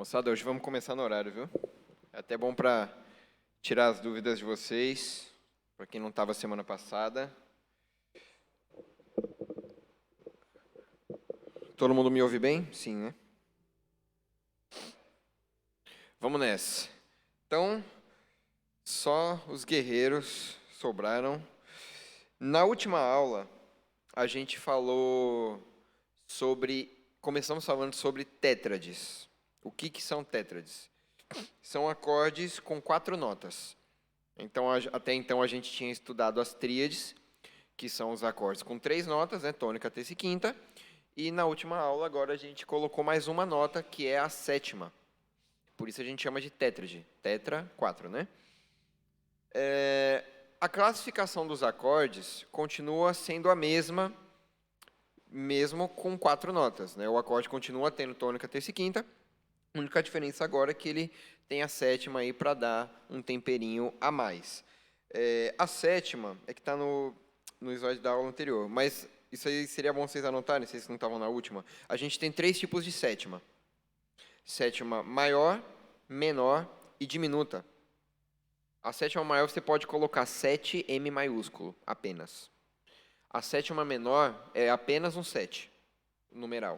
Moçada, hoje vamos começar no horário, viu? É até bom para tirar as dúvidas de vocês, para quem não estava semana passada. Todo mundo me ouve bem? Sim, né? Vamos nessa. Então, só os guerreiros sobraram. Na última aula, a gente falou sobre... Começamos falando sobre tétrades. O que são tétrades? São acordes com 4 notas. Então, até então, a gente tinha estudado as tríades, que são os acordes com 3 notas, né? Tônica, terça e quinta. E na última aula, agora, a gente colocou mais uma nota, que é a sétima. Por isso a gente chama de tétrade. Tetra, 4, né? A classificação dos acordes continua sendo a mesma, mesmo com 4 notas, né? O acorde continua tendo tônica, terça e quinta. A única diferença agora é que ele tem a sétima aí para dar um temperinho a mais. A sétima é que está no slide da aula anterior, mas isso aí seria bom vocês anotarem, vocês não estavam na última. A gente tem 3 tipos de sétima. Sétima maior, menor e diminuta. A sétima maior você pode colocar 7M maiúsculo, apenas. A sétima menor é apenas um 7, numeral.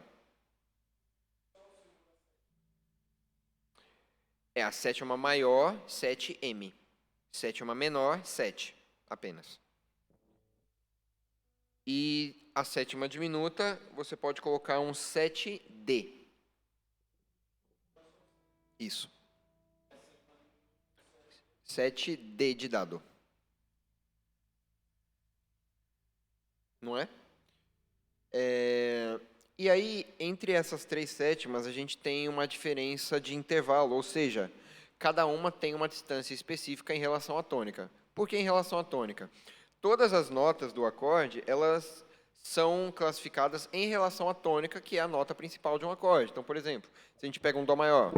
É a sétima maior, 7M. Sétima menor, 7, apenas. E a sétima diminuta, você pode colocar um 7D. Isso. 7D de dado. Não é? E aí, entre essas 3 sétimas, a gente tem uma diferença de intervalo, ou seja, cada uma tem uma distância específica em relação à tônica. Por que em relação à tônica? Todas as notas do acorde, elas são classificadas em relação à tônica, que é a nota principal de um acorde. Então, por exemplo, se a gente pega um Dó maior,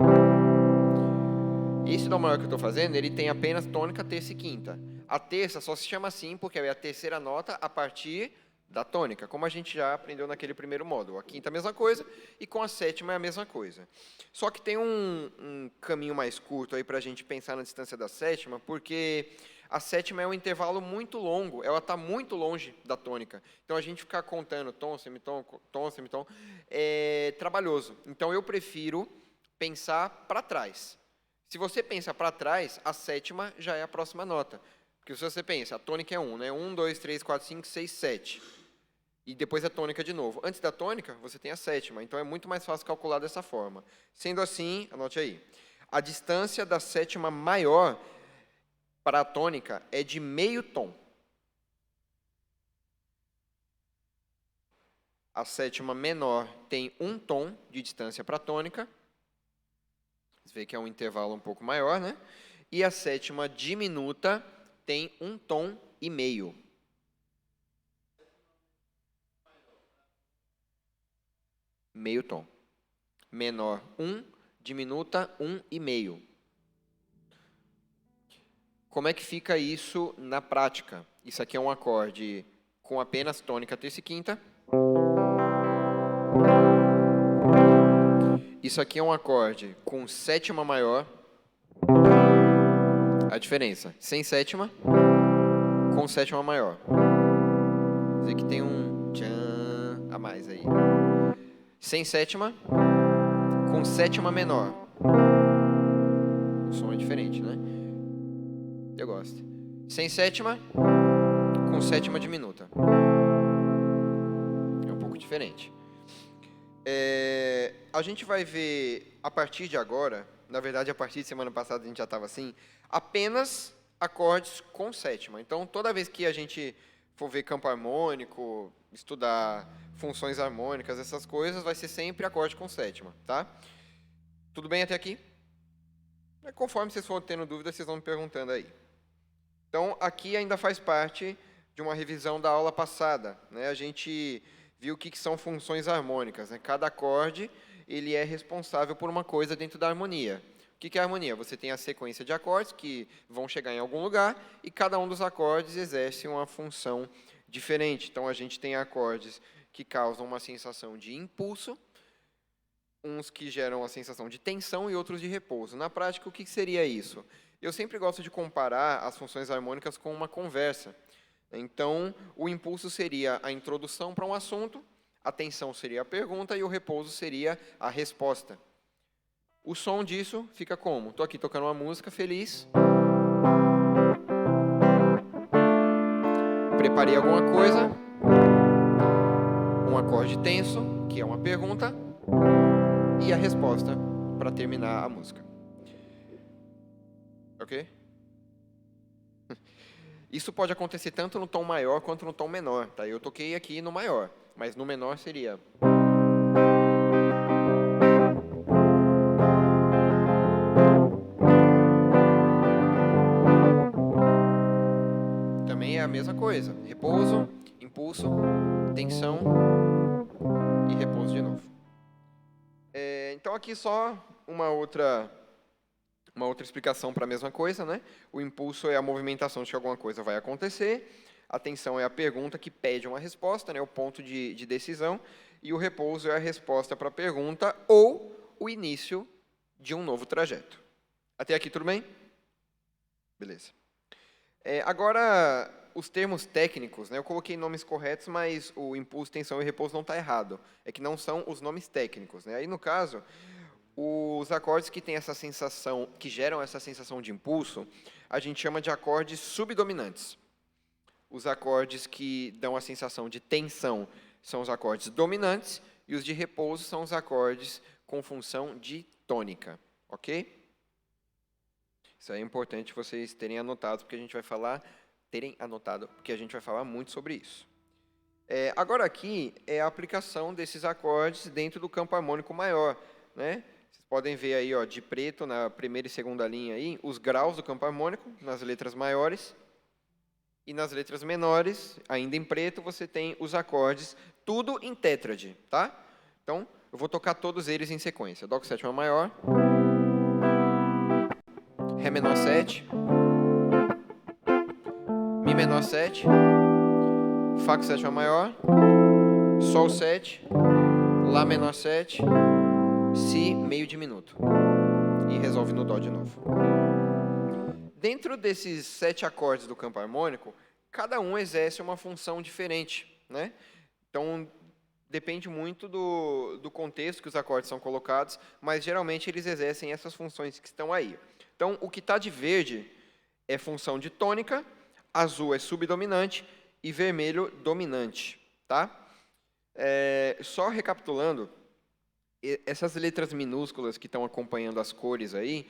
esse Dó maior que eu estou fazendo, ele tem apenas tônica, terça e quinta. A terça só se chama assim porque é a terceira nota a partir da tônica, como a gente já aprendeu naquele primeiro módulo. A quinta é a mesma coisa e com a sétima é a mesma coisa. Só que tem um caminho mais curto aí para a gente pensar na distância da sétima, porque a sétima é um intervalo muito longo, ela está muito longe da tônica. Então, a gente ficar contando tom, semitom, é trabalhoso. Então, eu prefiro pensar para trás. Se você pensa para trás, a sétima já é a próxima nota. Porque se você pensa, a tônica é 1, né? 1, 2, 3, 4, 5, 6, 7. E depois a tônica de novo. Antes da tônica, você tem a sétima. Então, é muito mais fácil calcular dessa forma. Sendo assim, anote aí. A distância da sétima maior para a tônica é de meio tom. A sétima menor tem 1 tom de distância para a tônica. Você vê que é um intervalo um pouco maior, né? E a sétima diminuta tem 1 tom e meio. Meio tom. Menor 1, diminuta 1 e meio. Como é que fica isso na prática? Isso aqui é um acorde com apenas tônica, terça e quinta. Isso aqui é um acorde com sétima maior. A diferença, sem sétima, com sétima maior. Quer dizer que tem um tchan a mais aí. Sem sétima, com sétima menor. O som é diferente, né? Eu gosto. Sem sétima, com sétima diminuta. É um pouco diferente. A gente vai ver, a partir de agora, na verdade, a partir de semana passada a gente já estava assim, apenas acordes com sétima. Então, toda vez que a gente for ver campo harmônico, estudar funções harmônicas, essas coisas, vai ser sempre acorde com sétima, tá? Tudo bem até aqui? Conforme vocês forem tendo dúvidas, vocês vão me perguntando aí. Então, aqui ainda faz parte de uma revisão da aula passada, né? A gente viu o que são funções harmônicas, né? Cada acorde ele é responsável por uma coisa dentro da harmonia. O que é a harmonia? Você tem a sequência de acordes que vão chegar em algum lugar e cada um dos acordes exerce uma função diferente. Então, a gente tem acordes que causam uma sensação de impulso, uns que geram a sensação de tensão e outros de repouso. Na prática, o que seria isso? Eu sempre gosto de comparar as funções harmônicas com uma conversa. Então, o impulso seria a introdução para um assunto, a tensão seria a pergunta e o repouso seria a resposta. O som disso fica como? Estou aqui tocando uma música feliz. Preparei alguma coisa. Um acorde tenso, que é uma pergunta. E a resposta para terminar a música. Ok? Isso pode acontecer tanto no tom maior quanto no tom menor. Tá? Eu toquei aqui no maior, mas no menor seria... Também é a mesma coisa. Repouso, impulso, tensão e repouso de novo. Então aqui só uma outra explicação para a mesma coisa, né? O impulso é a movimentação de que alguma coisa vai acontecer, a tensão é a pergunta que pede uma resposta, né? O ponto de decisão, e o repouso é a resposta para a pergunta ou o início de um novo trajeto. Até aqui tudo bem? Beleza. Agora, os termos técnicos, né? Eu coloquei nomes corretos, mas o impulso, tensão e repouso não está errado. É que não são os nomes técnicos, né? Aí, no caso, os acordes que têm essa sensação, que geram essa sensação de impulso, a gente chama de acordes subdominantes. Os acordes que dão a sensação de tensão são os acordes dominantes e os de repouso são os acordes com função de tônica, ok? Isso é importante vocês terem anotado, porque a gente vai falar muito sobre isso. Agora aqui é a aplicação desses acordes dentro do campo harmônico maior, né? Vocês podem ver aí, ó, de preto na primeira e segunda linha aí, os graus do campo harmônico nas letras maiores e nas letras menores, ainda em preto, você tem os acordes tudo em tétrade, tá? Então, eu vou tocar todos eles em sequência. Dó com sétima maior, Ré menor 7, Mi menor 7, Fá com sétima maior, Sol 7, Lá menor 7, Si meio diminuto. E resolve no Dó de novo. Dentro desses 7 acordes do campo harmônico, cada um exerce uma função diferente, né? Então, depende muito do contexto que os acordes são colocados, mas geralmente eles exercem essas funções que estão aí. Então, o que está de verde é função de tônica, azul é subdominante e vermelho dominante, tá? Só recapitulando, essas letras minúsculas que estão acompanhando as cores aí,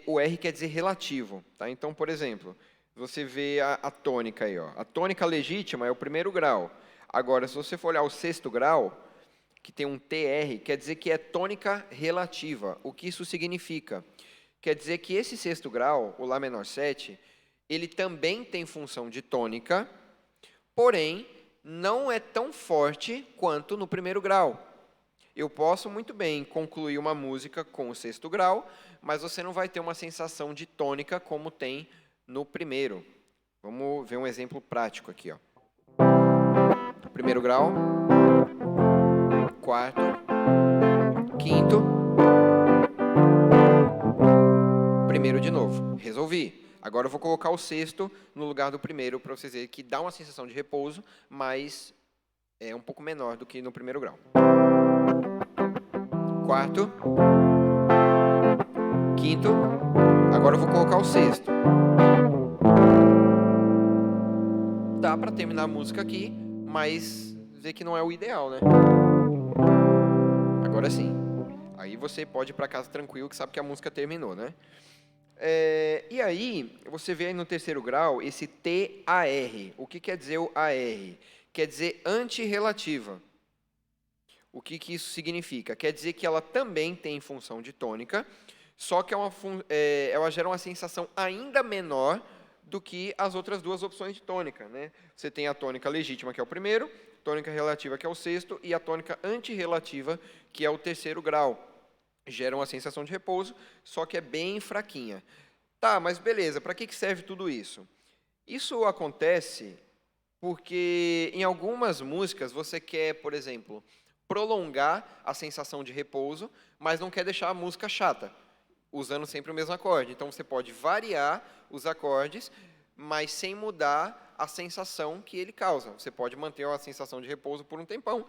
o R quer dizer relativo, tá? Então, por exemplo, você vê a tônica aí, ó. A tônica legítima é o primeiro grau. Agora, se você for olhar o sexto grau, que tem um TR, quer dizer que é tônica relativa. O que isso significa? Quer dizer que esse sexto grau, o Lá menor 7, ele também tem função de tônica, porém, não é tão forte quanto no primeiro grau. Eu posso muito bem concluir uma música com o sexto grau, mas você não vai ter uma sensação de tônica como tem no primeiro. Vamos ver um exemplo prático aqui, ó. Primeiro grau, quarto, quinto, primeiro de novo. Resolvi. Agora eu vou colocar o sexto no lugar do primeiro para vocês verem que dá uma sensação de repouso, mas é um pouco menor do que no primeiro grau. Quarto, quinto, agora eu vou colocar o sexto. Dá para terminar a música aqui, mas ver que não é o ideal, né? Agora sim. Aí você pode ir para casa tranquilo, que sabe que a música terminou, né? E aí, você vê aí no terceiro grau esse TAR. O que quer dizer o AR? Quer dizer antirrelativa. O que isso significa? Quer dizer que ela também tem função de tônica, só que ela gera uma sensação ainda menor do que as outras duas opções de tônica, né? Você tem a tônica legítima, que é o primeiro, tônica relativa, que é o sexto, e a tônica antirrelativa, que é o terceiro grau. Gera uma sensação de repouso, só que é bem fraquinha. Tá, mas beleza, para que serve tudo isso? Isso acontece porque em algumas músicas você quer, por exemplo, prolongar a sensação de repouso, mas não quer deixar a música chata, usando sempre o mesmo acorde. Então, você pode variar os acordes, mas sem mudar a sensação que ele causa. Você pode manter a sensação de repouso por um tempão,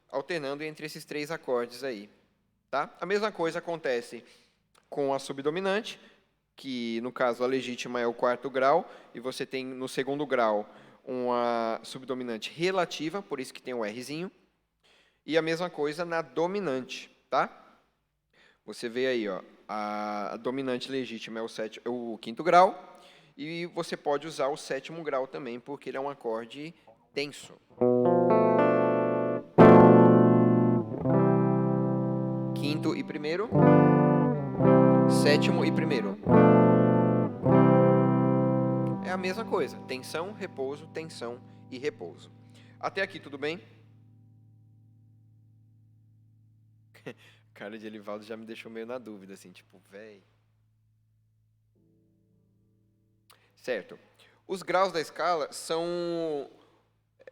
alternando entre esses 3 acordes aí. Tá? A mesma coisa acontece com a subdominante, que no caso a legítima é o 4º grau, e você tem no 2º grau uma subdominante relativa, por isso que tem o Rzinho, e a mesma coisa na dominante, tá? Você vê aí, ó, a dominante legítima é o 5º grau, e você pode usar o 7º grau também, porque ele é um acorde tenso. Quinto e primeiro, 7º e primeiro. É a mesma coisa, tensão, repouso, tensão e repouso. Até aqui, tudo bem? Cara de Elivaldo já me deixou meio na dúvida, assim, tipo, véi. Certo. Os graus da escala são...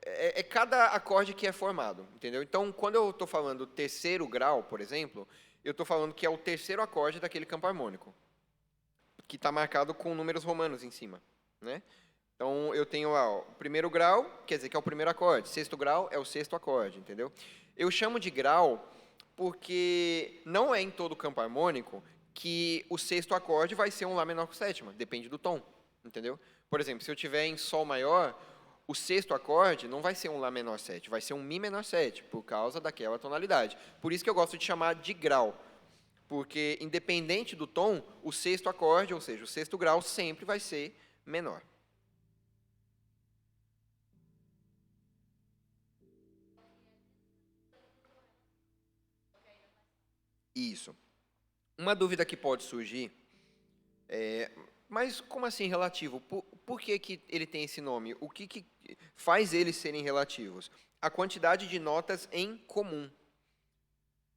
É cada acorde que é formado, entendeu? Então, quando eu estou falando 3º grau, por exemplo, eu estou falando que é o 3º acorde daquele campo harmônico, que está marcado com números romanos em cima, né? Então, eu tenho lá, ó, o 1º grau, quer dizer que é o 1º acorde. 6º grau é o 6º acorde, entendeu? Eu chamo de grau porque não é em todo campo harmônico que o 6º acorde vai ser um Lá menor com sétima, depende do tom, entendeu? Por exemplo, se eu tiver em Sol maior, o 6º acorde não vai ser um Lá menor 7, vai ser um Mi menor 7, por causa daquela tonalidade. Por isso que eu gosto de chamar de grau, porque independente do tom, o 6º acorde, ou seja, o 6º grau, sempre vai ser menor. Isso. Uma dúvida que pode surgir é, mas como assim relativo? Por que ele tem esse nome? O que faz eles serem relativos? A quantidade de notas em comum.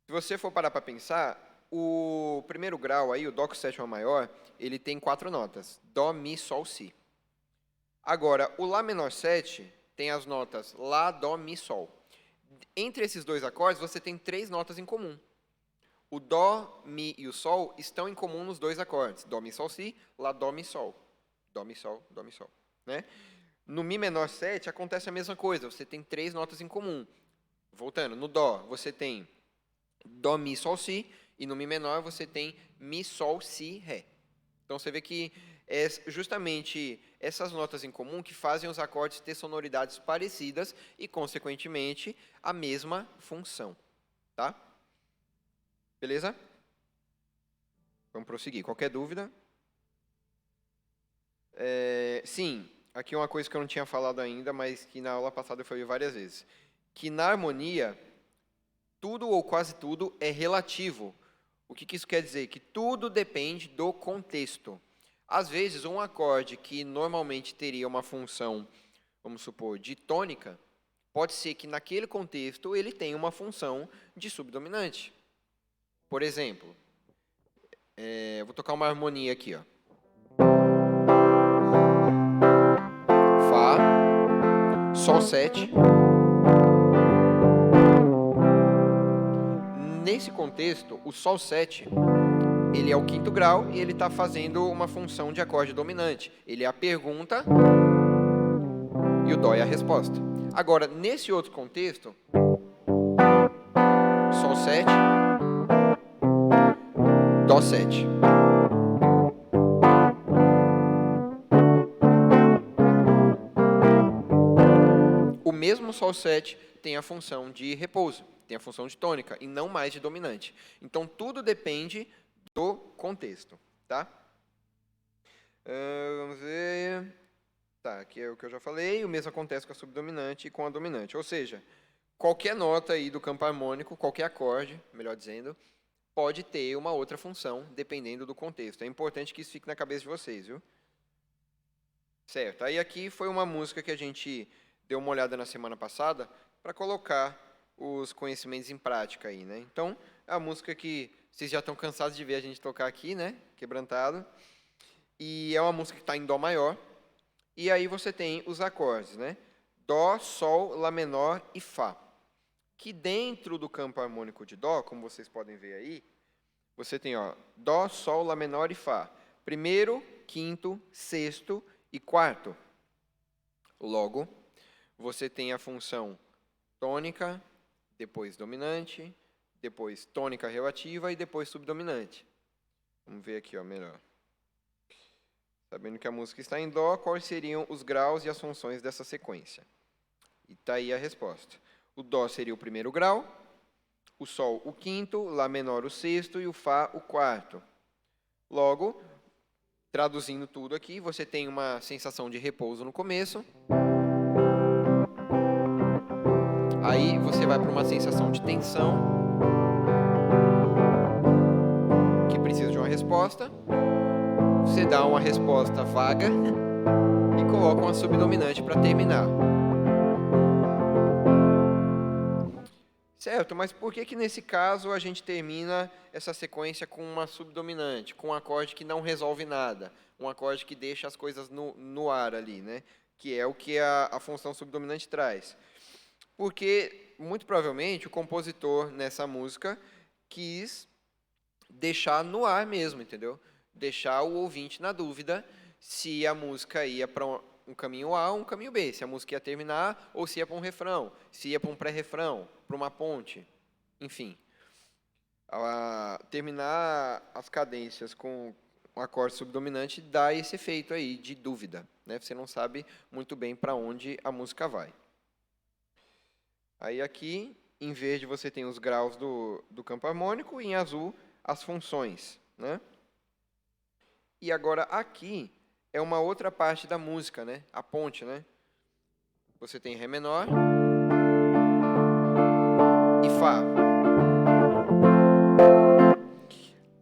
Se você for parar para pensar, o 1º grau aí, o Dó com sétima maior, ele tem 4 notas: Dó, Mi, Sol, Si. Agora, o Lá menor 7 tem as notas Lá, Dó, Mi, Sol. Entre esses 2 acordes, você tem 3 notas em comum. O Dó, Mi e o Sol estão em comum nos 2 acordes. Dó, Mi, Sol, Si, Lá, Dó, Mi, Sol. Dó, Mi, Sol, Dó, Mi, Sol. Né? No Mi menor 7, acontece a mesma coisa. Você tem 3 notas em comum. Voltando, no Dó, você tem Dó, Mi, Sol, Si. E no Mi menor, você tem Mi, Sol, Si, Ré. Então, você vê que é justamente essas notas em comum que fazem os acordes ter sonoridades parecidas e, consequentemente, a mesma função. Tá? Beleza? Vamos prosseguir. Qualquer dúvida? Sim, aqui uma coisa que eu não tinha falado ainda, mas que na aula passada eu falei várias vezes. Que na harmonia, tudo ou quase tudo é relativo. O que isso quer dizer? Que tudo depende do contexto. Às vezes, um acorde que normalmente teria uma função, vamos supor, de tônica, pode ser que naquele contexto ele tenha uma função de subdominante. Por exemplo, vou tocar uma harmonia aqui, ó. Fá, Sol 7. Nesse contexto, o Sol 7, ele é o 5º grau e ele está fazendo uma função de acorde dominante. Ele é a pergunta e o Dó é a resposta. Agora, nesse outro contexto, Sol 7, Dó 7. O mesmo Sol 7 tem a função de repouso, tem a função de tônica, e não mais de dominante. Então, tudo depende do contexto, tá? Vamos ver... Tá, aqui é o que eu já falei, o mesmo acontece com a subdominante e com a dominante. Ou seja, qualquer nota aí do campo harmônico, qualquer acorde, melhor dizendo, pode ter uma outra função, dependendo do contexto. É importante que isso fique na cabeça de vocês, viu? Certo, aí aqui foi uma música que a gente deu uma olhada na semana passada para colocar os conhecimentos em prática aí, né? Então, é a música que vocês já estão cansados de ver a gente tocar aqui, né? Quebrantado. E é uma música que está em Dó maior. E aí você tem os acordes, né? Dó, Sol, Lá menor e Fá. que dentro do campo harmônico de Dó, como vocês podem ver aí, você tem ó, Dó, Sol, Lá menor e Fá. Primeiro, quinto, sexto e quarto. Logo, você tem a função tônica, depois dominante, depois tônica relativa e depois subdominante. Vamos ver aqui, ó, melhor. Sabendo que a música está em Dó, quais seriam os graus e as funções dessa sequência? E está aí a resposta. O Dó seria o primeiro grau, o Sol o quinto, Lá menor o sexto e o Fá o quarto. Logo, traduzindo tudo aqui, você tem uma sensação de repouso no começo. Aí você vai para uma sensação de tensão, que precisa de uma resposta. Você dá uma resposta vaga e coloca uma subdominante para terminar. Certo, mas por que nesse caso a gente termina essa sequência com uma subdominante, com um acorde que não resolve nada, um acorde que deixa as coisas no ar ali, né? Que é o que a função subdominante traz. Porque, muito provavelmente, o compositor nessa música quis deixar no ar mesmo, entendeu? Deixar o ouvinte na dúvida se a música ia para um caminho A ou um caminho B, se a música ia terminar ou se ia para um refrão, se ia para um pré-refrão, para uma ponte, enfim. Terminar as cadências com um acorde subdominante dá esse efeito aí de dúvida, né? Você não sabe muito bem para onde a música vai. Aí aqui, em verde, você tem os graus do campo harmônico e em azul as funções, né? E agora aqui é uma outra parte da música, né? A ponte, né? Você tem Ré menor e Fá.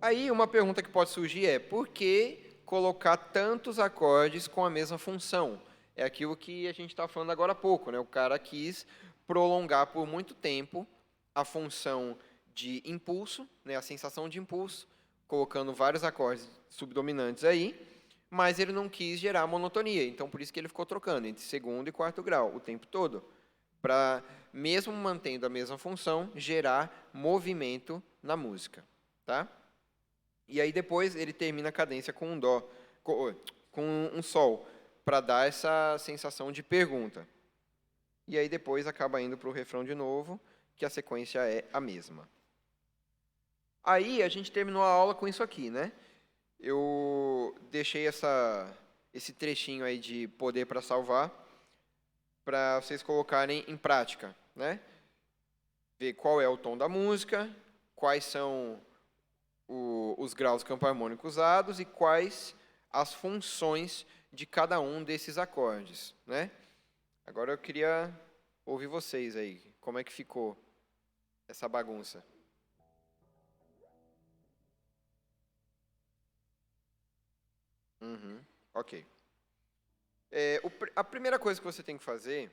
Aí uma pergunta que pode surgir é: por que colocar tantos acordes com a mesma função? É aquilo que a gente estava falando agora há pouco, né? O cara quis prolongar por muito tempo a função de impulso, né? A sensação de impulso, colocando vários acordes subdominantes aí, mas ele não quis gerar monotonia, então por isso que ele ficou trocando entre segundo e quarto grau o tempo todo, para, mesmo mantendo a mesma função, gerar movimento na música, tá? E aí depois ele termina a cadência com um Dó, com um Sol, para dar essa sensação de pergunta. E aí depois acaba indo para o refrão de novo, que a sequência é a mesma. Aí a gente terminou a aula com isso aqui, né? Eu deixei esse trechinho aí de poder para salvar, para vocês colocarem em prática, né? Ver qual é o tom da música, quais são os graus do campo harmônico usados e quais as funções de cada um desses acordes, né? Agora eu queria ouvir vocês aí, como é que ficou essa bagunça? Ok. A primeira coisa que você tem que fazer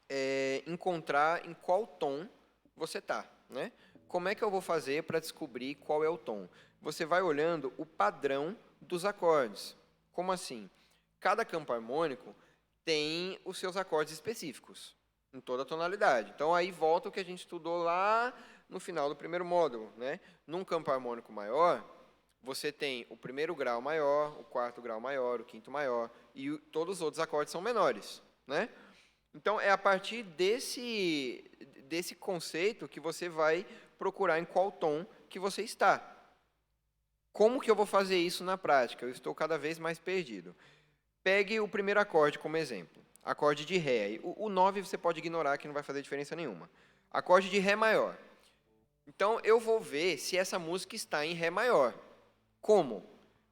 é encontrar em qual tom você está, né? Como é que eu vou fazer para descobrir qual é o tom? Você vai olhando o padrão dos acordes. Como assim? Cada campo harmônico tem os seus acordes específicos, em toda tonalidade. Então, aí volta o que a gente estudou lá no final do primeiro módulo, né? Num campo harmônico maior, você tem o primeiro grau maior, o quarto grau maior, o quinto maior, e todos os outros acordes são menores, né? Então, é a partir desse conceito que você vai procurar em qual tom que você está. Como que eu vou fazer isso na prática? Eu estou cada vez mais perdido. Pegue o primeiro acorde como exemplo. Acorde de Ré. O 9 você pode ignorar, que não vai fazer diferença nenhuma. Acorde de Ré maior. Então, eu vou ver se essa música está em Ré maior. Como?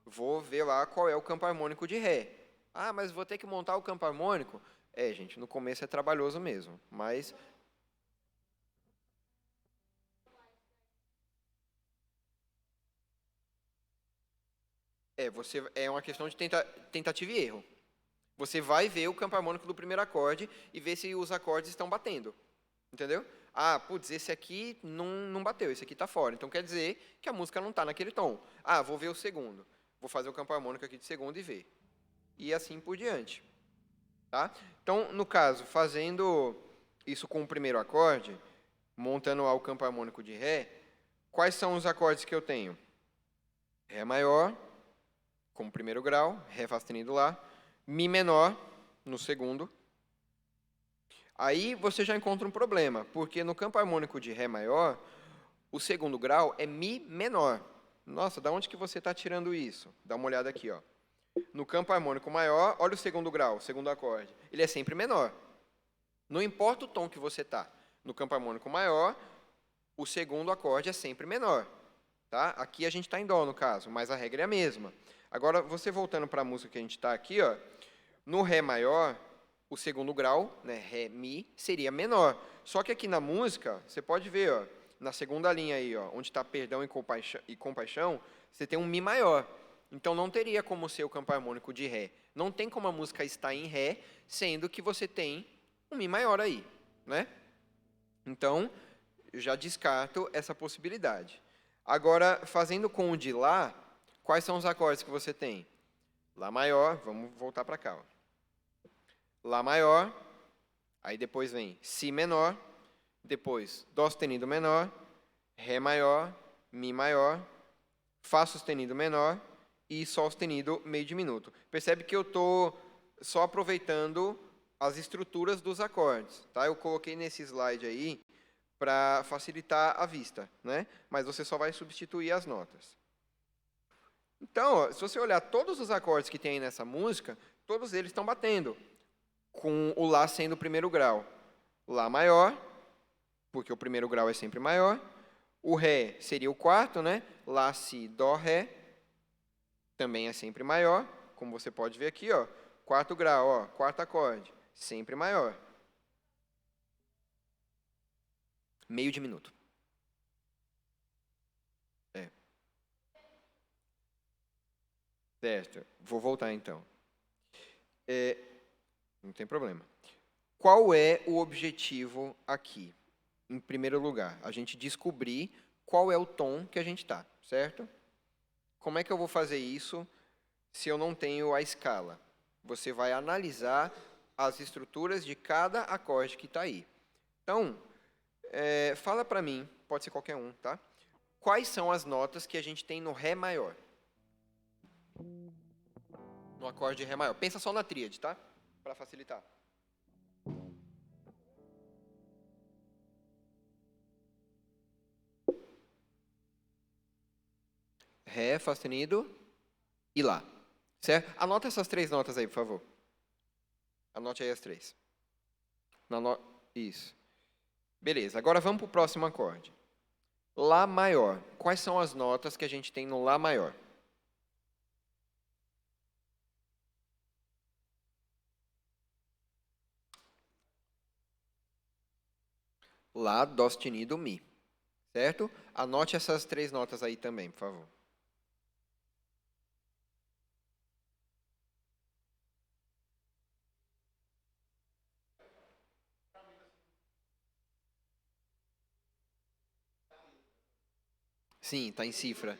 Vou ver lá qual é o campo harmônico de Ré. Ah, mas vou ter que montar o campo harmônico? Gente, no começo é trabalhoso mesmo, mas... É uma questão de tentativa e erro. Você vai ver o campo harmônico do primeiro acorde e ver se os acordes estão batendo. Entendeu? Ah, putz, esse aqui não bateu, esse aqui está fora. Então quer dizer que a música não está naquele tom. Ah, vou ver o segundo. Vou fazer o campo harmônico aqui de segundo e ver. E assim por diante. Tá? Então, no caso, fazendo isso com o primeiro acorde, montando lá o campo harmônico de Ré, quais são os acordes que eu tenho? Ré maior, como primeiro grau, Ré Fá sustenido Lá, Mi menor, no segundo. Aí você já encontra um problema, porque no campo harmônico de Ré maior, o segundo grau é Mi menor. Nossa, da onde que você está tirando isso? Dá uma olhada aqui, ó. No campo harmônico maior, olha o segundo grau, o segundo acorde. Ele é sempre menor. Não importa o tom que você está. No campo harmônico maior, o segundo acorde é sempre menor. Tá? Aqui a gente está em Dó, no caso, mas a regra é a mesma. Agora, você voltando para a música que a gente está aqui, ó, no Ré maior, o segundo grau, né, Ré, Mi, seria menor. Só que aqui na música, você pode ver, ó, na segunda linha aí, ó, onde está perdão e compaixão, você tem um Mi maior. Então, não teria como ser o campo harmônico de Ré. Não tem como a música estar em Ré, sendo que você tem um Mi maior aí, né? Então, eu já descarto essa possibilidade. Agora, fazendo com o de Lá, quais são os acordes que você tem? Lá maior, vamos voltar para cá. Ó. Lá maior, aí depois vem Si menor, depois Dó sustenido menor, Ré maior, Mi maior, Fá sustenido menor e Sol sustenido meio diminuto. Percebe que eu estou só aproveitando as estruturas dos acordes. Tá? Eu coloquei nesse slide aí para facilitar a vista, né? Mas você só vai substituir as notas. Então, ó, se você olhar todos os acordes que tem aí nessa música, todos eles estão batendo, com o Lá sendo o primeiro grau. Lá maior, porque o primeiro grau é sempre maior. O Ré seria o quarto, né? Lá, Si, Dó, Ré, também é sempre maior, como você pode ver aqui, ó. Quarto grau, ó, quarto acorde, sempre maior. Meio diminuto. É. Certo. Vou voltar, então. Não tem problema. Qual é o objetivo aqui? Em primeiro lugar, a gente descobrir qual é o tom que a gente está, certo? Como é que eu vou fazer isso se eu não tenho a escala? Você vai analisar as estruturas de cada acorde que está aí. Então, fala para mim, pode ser qualquer um, tá? Quais são as notas que a gente tem no Ré maior? No acorde de Ré maior. Pensa só na tríade, tá? Para facilitar. Ré, Fá sustenido e Lá. Certo? Anota essas três notas aí, por favor. Anote aí as três. Isso. Beleza, agora vamos para o próximo acorde. Lá maior. Quais são as notas que a gente tem no Lá maior? Lá, Dó sustenido, Mi. Certo? Anote essas três notas aí também, por favor. Sim, está em cifra.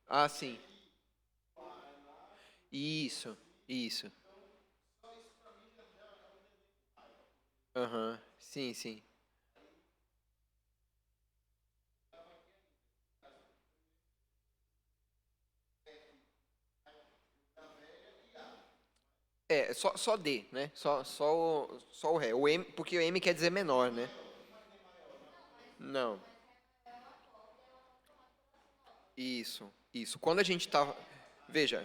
Ah, sim. Isso, isso. Aham, sim, sim. Só D, né? Só o Ré. O M, porque o M quer dizer menor, né? Não. Isso. Quando a gente tá. Veja,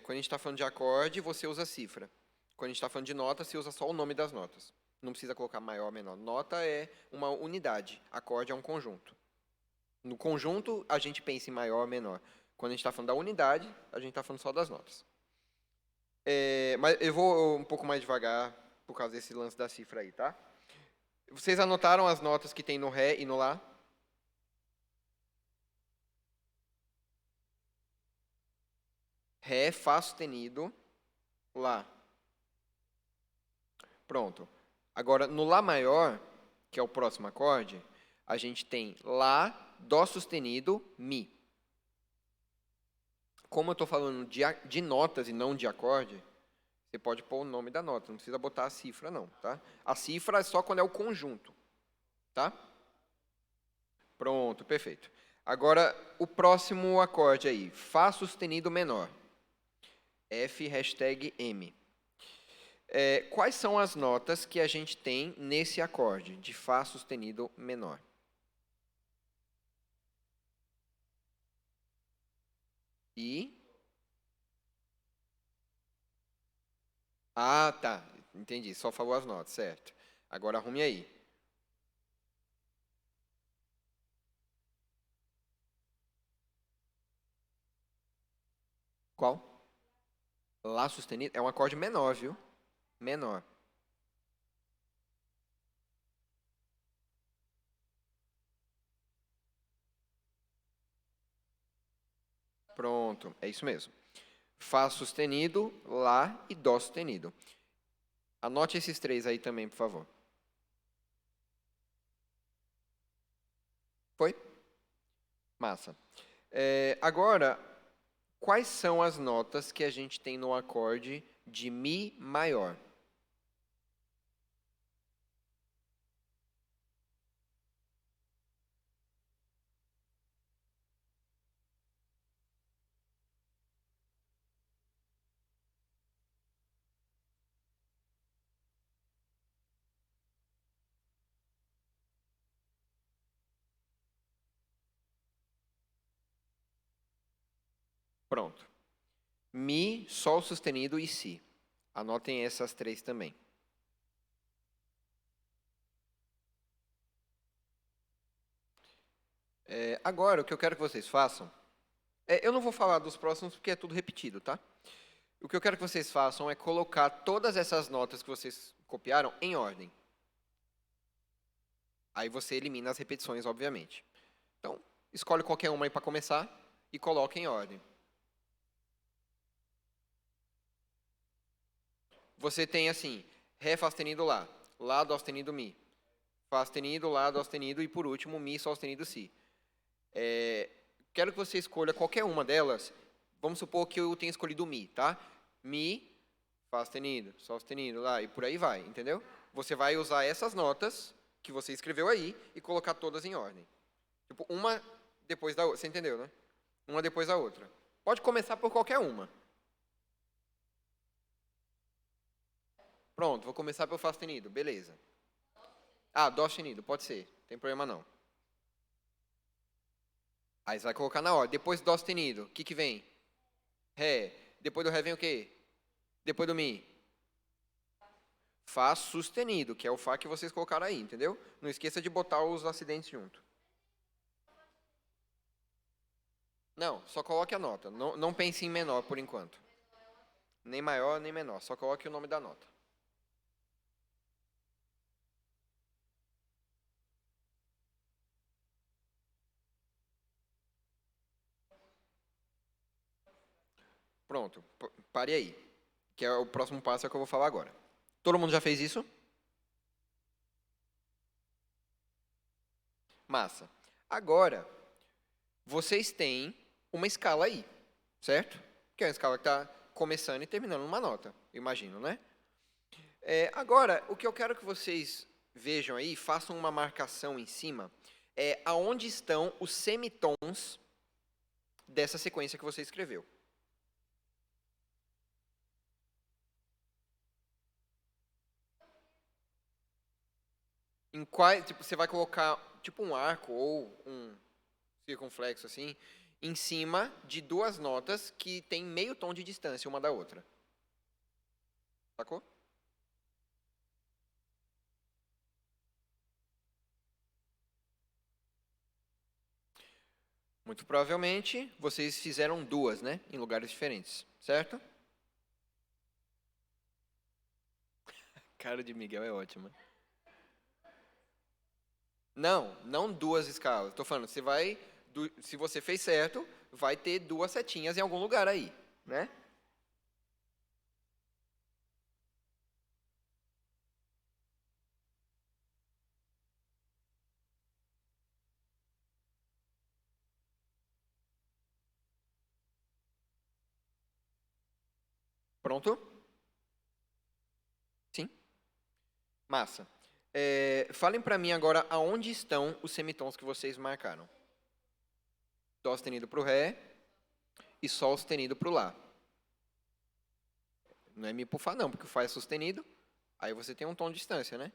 quando a gente está falando de acorde, você usa cifra. Quando a gente está falando de nota, você usa só o nome das notas. Não precisa colocar maior ou menor. Nota é uma unidade, acorde é um conjunto. No conjunto, a gente pensa em maior ou menor. Quando a gente está falando da unidade, a gente está falando só das notas. Mas eu vou um pouco mais devagar por causa desse lance da cifra aí, tá? Vocês anotaram as notas que tem no Ré e no Lá? Ré, Fá sustenido, Lá. Pronto. Agora, no Lá maior, que é o próximo acorde, a gente tem Lá, Dó sustenido, Mi. Como eu estou falando de notas e não de acorde, Você pode pôr o nome da nota, não precisa botar a cifra, não, tá? A cifra é só quando é o conjunto, tá? Pronto, perfeito. Agora, o próximo acorde aí, Fá sustenido menor. F hashtag M. Quais são as notas que a gente tem nesse acorde de Fá sustenido menor? E... Ah, tá. Entendi. Só falou as notas, certo. Agora arrume aí. Qual? Lá sustenido? É um acorde menor, viu? Menor. Pronto, é isso mesmo. Fá sustenido, Lá e Dó sustenido. Anote esses três aí também, por favor. Foi? Massa. Agora, quais são as notas que a gente tem no acorde de Mi maior? Pronto. Mi, Sol sustenido e Si. Anotem essas três também. Agora, o que eu quero que vocês façam... eu não vou falar dos próximos porque é tudo repetido, tá? O que eu quero que vocês façam é colocar todas essas notas que vocês copiaram em ordem. Aí você elimina as repetições, obviamente. Então, escolhe qualquer uma aí para começar e coloque em ordem. Você tem assim, Ré, Fá sustenido, Lá. Lá, Dó sustenido, Mi. Fá sustenido, Lá, Dó sustenido e, por último, Mi, Sol sustenido, Si. Quero que você escolha qualquer uma delas. Vamos supor que eu tenha escolhido Mi, tá? Mi, Fá sustenido, Sol sustenido, Lá, e por aí vai, entendeu? Você vai usar essas notas que você escreveu aí e colocar todas em ordem. Tipo, uma depois da outra. Você entendeu, né? Uma depois da outra. Pode começar por qualquer uma. Pronto, vou começar pelo Fá sustenido. Beleza. Ah, Dó sustenido, pode ser. Não tem problema não. Aí você vai colocar na ordem. Depois do Dó sustenido, o que que vem? Ré. Depois do Ré vem o quê? Depois do Mi. Fá sustenido, que é o Fá que vocês colocaram aí, entendeu? Não esqueça de botar os acidentes junto. Não, só coloque a nota. Não, não pense em menor por enquanto. Nem maior, nem menor. Só coloque o nome da nota. Pronto, pare aí. Que é o próximo passo é o que eu vou falar agora. Todo mundo já fez isso? Massa. Agora, vocês têm uma escala aí, certo? Que é uma escala que está começando e terminando numa nota, imagino, né? Agora, o que eu quero que vocês vejam aí, façam uma marcação em cima, é aonde estão os semitons dessa sequência que você escreveu. Em qual, tipo, você vai colocar tipo um arco ou um circunflexo assim, em cima de duas notas que têm meio tom de distância uma da outra. Sacou? Muito provavelmente vocês fizeram duas, né? Em lugares diferentes, certo? Cara de Miguel é ótima. Não, não duas escalas. Tô falando, se você fez certo, vai ter duas setinhas em algum lugar aí, né? Pronto? Massa. Falem para mim agora aonde estão os semitons que vocês marcaram. Dó sustenido para o Ré e Sol sustenido para o Lá. Não é Mi por Fá não, porque o Fá é sustenido, aí você tem um tom de distância, né?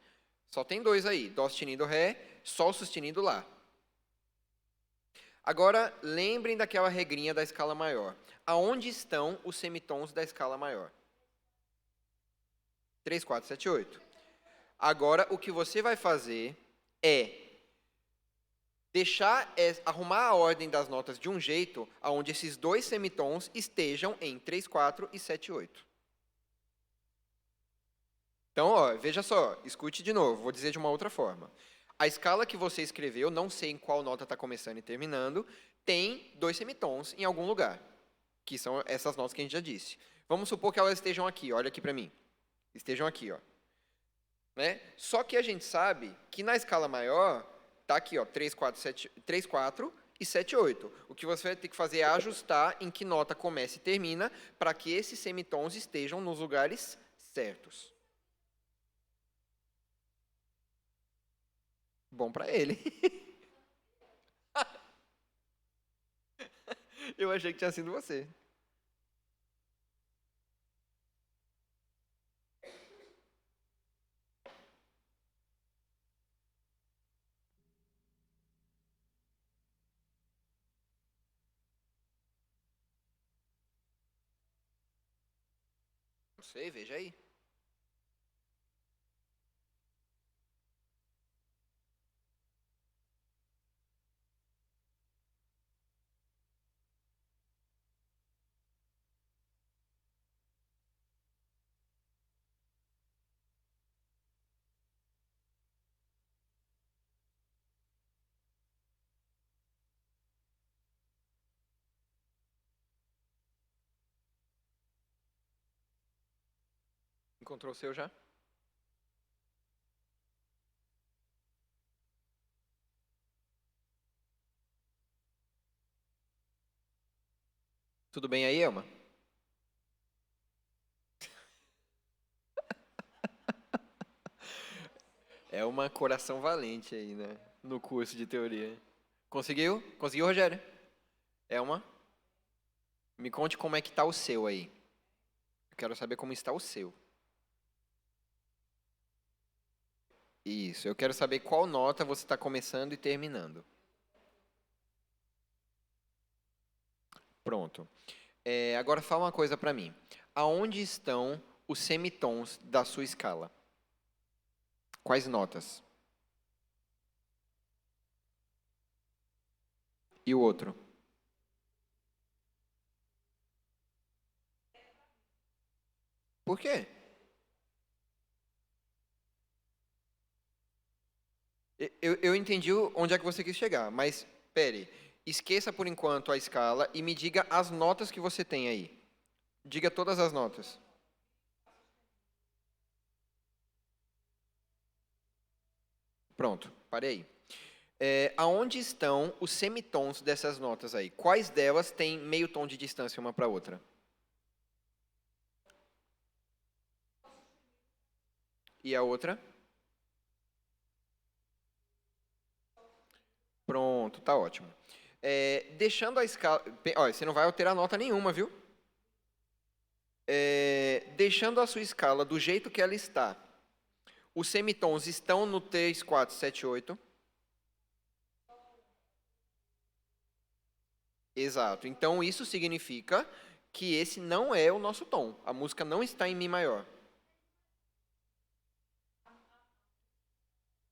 Só tem dois aí, Dó sustenido Ré, Sol sustenido Lá. Agora, lembrem daquela regrinha da escala maior. Aonde estão os semitons da escala maior? 3, 4, 7, 8. Agora, o que você vai fazer é arrumar a ordem das notas de um jeito onde esses dois semitons estejam em 3, 4 e 7, 8. Então, ó, veja só, escute de novo, vou dizer de uma outra forma. A escala que você escreveu, não sei em qual nota está começando e terminando, tem dois semitons em algum lugar, que são essas notas que a gente já disse. Vamos supor que elas estejam aqui, olha aqui para mim. Estejam aqui, ó. Né? Só que a gente sabe que na escala maior, tá aqui, ó, 3, 4, 7, 3, 4 e 7, 8. O que você vai ter que fazer é ajustar em que nota começa e termina para que esses semitons estejam nos lugares certos. Bom para ele. Eu achei que tinha sido você. Não sei, veja aí. Encontrou o seu já? Tudo bem aí, Elma? É uma coração valente aí, né? No curso de teoria. Conseguiu? Conseguiu, Rogério? Elma? Me conte como é que tá o seu aí. Eu quero saber como está o seu. Isso, eu quero saber qual nota você está começando e terminando. Pronto. Agora fala uma coisa para mim. Aonde estão os semitons da sua escala? Quais notas? E o outro? Por quê? Eu entendi onde é que você quis chegar, mas pere, esqueça por enquanto a escala e me diga as notas que você tem aí. Diga todas as notas. Pronto, parei aí. Aonde estão os semitons dessas notas aí? Quais delas têm meio tom de distância uma para outra? E a outra? Pronto, tá ótimo. Deixando a escala... Olha, você não vai alterar nota nenhuma, viu? Deixando a sua escala do jeito que ela está, os semitons estão no 3, 4, 7, 8. Exato. Então, isso significa que esse não é o nosso tom. A música não está em Mi maior.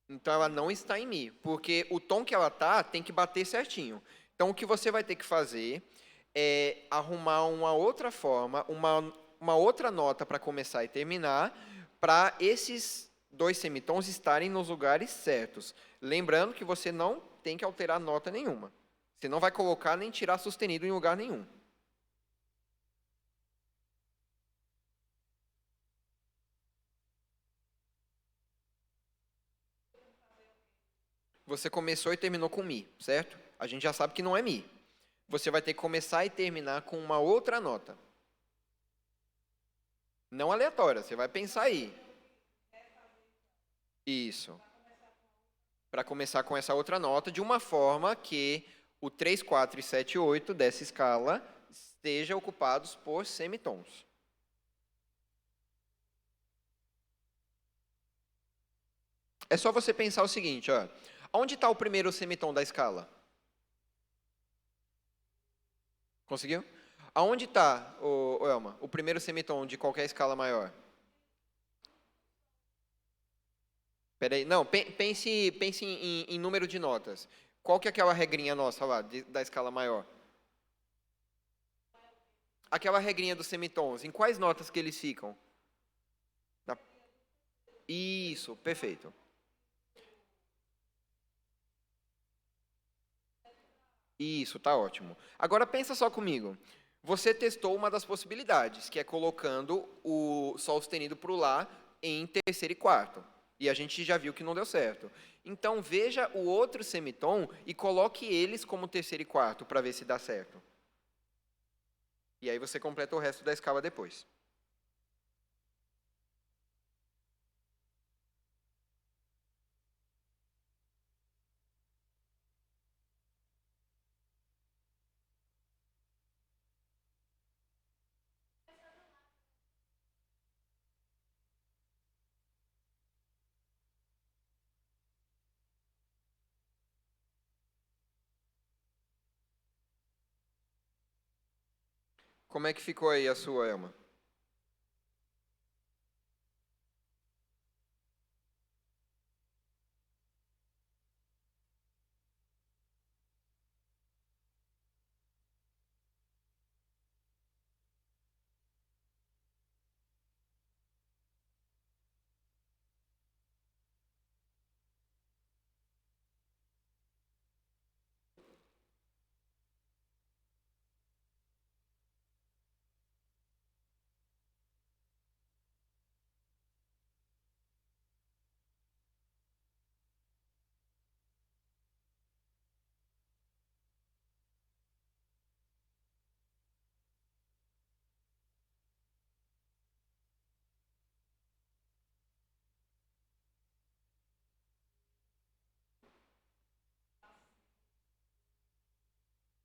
Então, ela não está em Mi, porque o tom que ela está tem que bater certinho. Então, o que você vai ter que fazer é arrumar uma outra forma, uma outra nota para começar e terminar, para esses dois semitons estarem nos lugares certos. Lembrando que você não tem que alterar nota nenhuma. Você não vai colocar nem tirar sustenido em lugar nenhum. Você começou e terminou com Mi, certo? A gente já sabe que não é Mi. Você vai ter que começar e terminar com uma outra nota. Não aleatória, você vai pensar aí. Isso. Para começar com essa outra nota, de uma forma que o 3, 4 e 7, 8 dessa escala estejam ocupados por semitons. É só você pensar o seguinte, ó. Onde está o primeiro semitom da escala? Conseguiu? Aonde está, Elma, o primeiro semitom de qualquer escala maior? Peraí, não, pense em número de notas. Qual que é aquela regrinha nossa lá, da escala maior? Aquela regrinha dos semitons, em quais notas que eles ficam? Na- Isso, perfeito. Isso, tá ótimo. Agora pensa só comigo. Você testou uma das possibilidades, que é colocando o Sol sustenido para o Lá em terceiro e quarto. E a gente já viu que não deu certo. Então veja o outro semitom e coloque eles como terceiro e quarto para ver se dá certo. E aí você completa o resto da escala depois. Como é que ficou aí a sua, Elma?